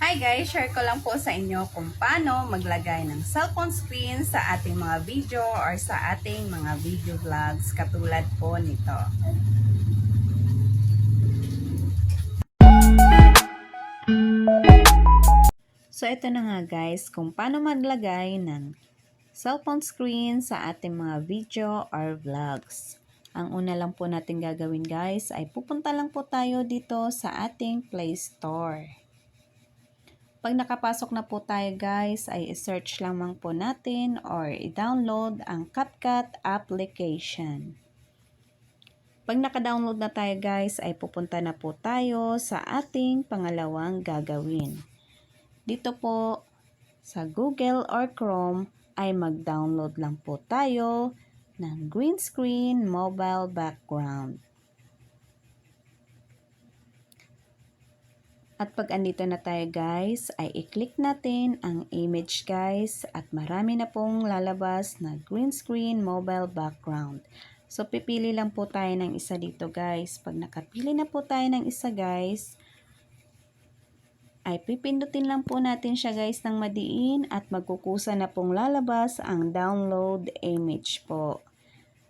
Hi guys, share ko lang po sa inyo kung paano maglagay ng cellphone screen sa ating mga video or sa ating mga video vlogs katulad po nito. So ito na nga guys, kung paano maglagay ng cellphone screen sa ating mga video or vlogs. Ang una lang po natin gagawin guys ay pupunta lang po tayo dito sa ating Play Store. Pag nakapasok na po tayo guys, ay i-search lamang po natin or i-download ang CapCut application. Pag naka-download na tayo guys, ay pupunta na po tayo sa ating pangalawang gagawin. Dito po sa Google or Chrome ay mag-download lang po tayo ng green screen mobile background. At pag andito na tayo guys, ay i-click natin ang image guys at marami na pong lalabas na green screen mobile background. So pipili lang po tayo ng isa dito guys. Pag nakapili na po tayo ng isa guys, ay pipindutin lang po natin siya guys ng madiin at magkukusa na pong lalabas ang download image po.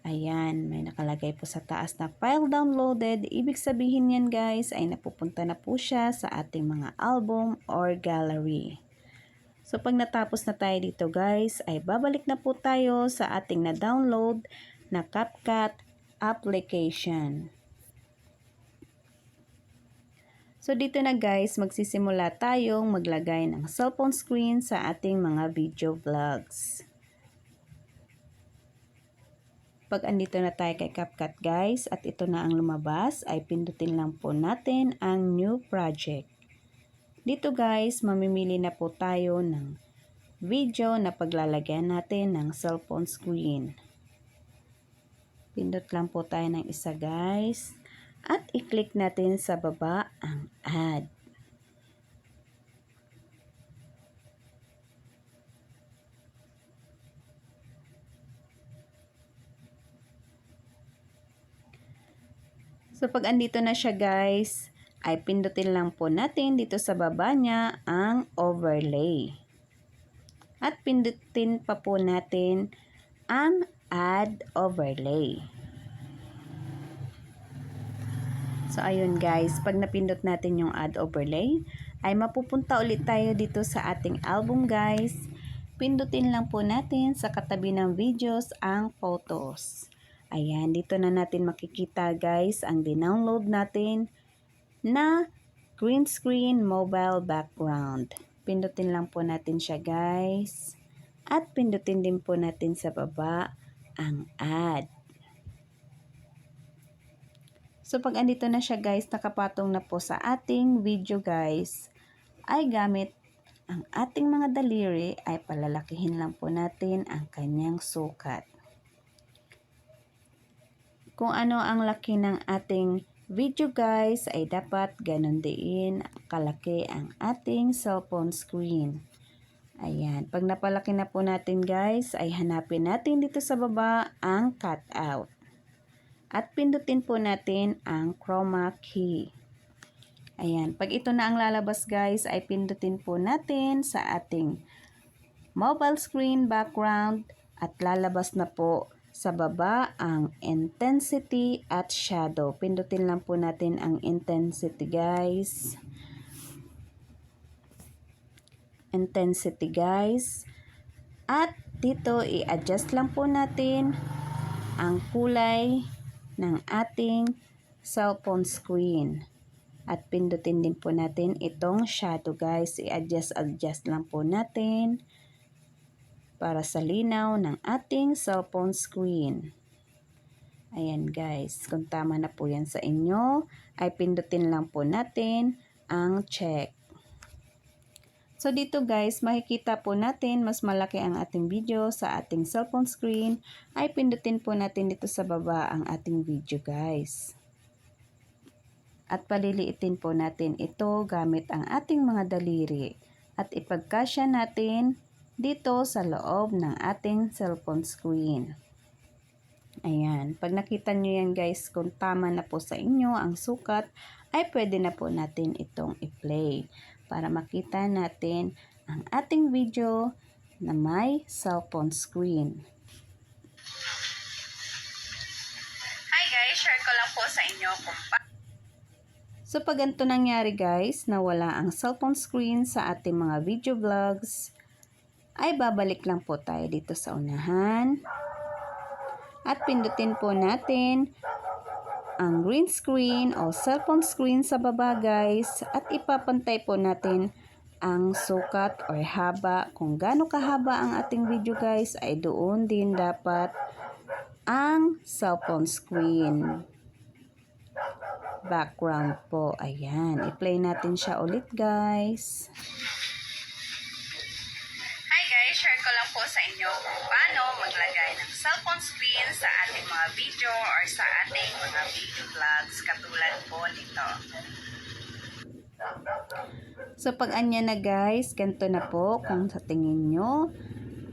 Ayan, may nakalagay po sa taas na file downloaded. Ibig sabihin yan guys ay napupunta na po siya sa ating mga album or gallery. So pag natapos na tayo dito guys, ay babalik na po tayo sa ating na-download na CapCut application. So dito na guys, magsisimula tayong maglagay ng cellphone screen sa ating mga video vlogs. Pag andito na tayo kay CapCut guys at ito na ang lumabas, ay pindutin lang po natin ang new project. Dito guys, mamimili na po tayo ng video na paglalagyan natin ng cellphone screen. Pindot lang po tayo ng isa guys at i-click natin sa baba ang add. So pag andito na siya guys, ay pindutin lang po natin dito sa baba niya ang overlay. At pindutin pa po natin ang add overlay. So ayun guys, pag napindot natin yung add overlay, ay mapupunta ulit tayo dito sa ating album guys. Pindutin lang po natin sa katabi ng videos ang photos. Ayan, dito na natin makikita guys ang dinownload natin na green screen mobile background. Pindutin lang po natin siya guys. At pindutin din po natin sa baba ang add. So pag andito na siya guys, nakapatong na po sa ating video guys, ay gamit ang ating mga daliri ay palalakihin lang po natin ang kanyang sukat. Kung ano ang laki ng ating video guys, ay dapat ganun din kalaki ang ating cellphone screen. Ayan, pag napalaki na po natin guys, ay hanapin natin dito sa baba ang cutout. At pindutin po natin ang chroma key. Ayan, pag ito na ang lalabas guys, ay pindutin po natin sa ating mobile screen background at lalabas na po sa baba ang intensity at shadow. Pindutin lang po natin ang intensity guys. Intensity guys. At dito i-adjust lang po natin ang kulay ng ating cellphone screen. At pindutin din po natin itong shadow guys. I-adjust lang po natin para sa linaw ng ating cellphone screen. Ayan guys, kung tama na po yan sa inyo, ay pindutin lang po natin ang check. So dito guys, makikita po natin mas malaki ang ating video sa ating cellphone screen, ay pindutin po natin dito sa baba ang ating video guys. At paliliitin po natin ito gamit ang ating mga daliri at ipagkasya natin dito sa loob ng ating cellphone screen. Ayan, pag nakita nyo yan guys, kung tama na po sa inyo ang sukat, ay pwede na po natin itong i-play. para makita natin ang ating video na may cellphone screen. Hi guys, share ko lang po sa inyo kung So pag ganito nangyari guys, na wala ang cellphone screen sa ating mga video vlogs, ay babalik lang po tayo dito sa unahan. At pindutin po natin ang green screen o cellphone screen sa baba guys. At ipapantay po natin ang sukat or haba. Kung gaano kahaba ang ating video guys, ay doon din dapat ang cellphone screen. Background po. Ayan. I-play natin siya ulit guys. Hi guys, share ko lang po sa inyo kung paano maglagay ng cellphone screen sa ating mga video or sa ating mga video vlogs katulad po nito. So pag anya na guys, ganito na po kung sa tingin nyo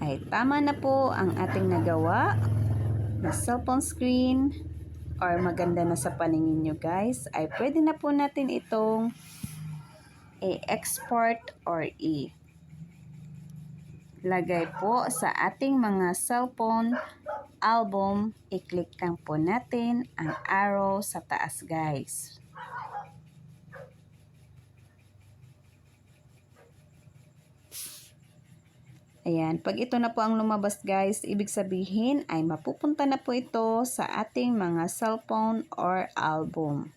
ay tama na po ang ating nagawa na cellphone screen or maganda na sa paningin nyo guys, ay pwede na po natin itong i-export or lagay po sa ating mga cellphone album. I-click lang po natin ang arrow sa taas guys. Ayan, pag ito na po ang lumabas guys, ibig sabihin ay mapupunta na po ito sa ating mga cellphone or album.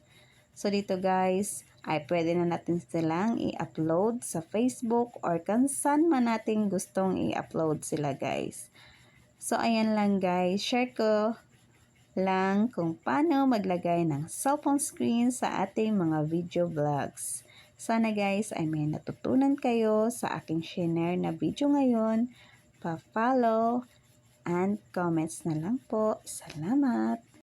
So dito guys, ay pwede na natin silang i-upload sa Facebook or kung saan man natin gustong i-upload sila guys. So ayan lang guys, share ko lang kung paano maglagay ng cellphone screen sa ating mga video vlogs. Sana guys ay may natutunan kayo sa aking share na video ngayon. Pa-follow and comments na lang po. Salamat!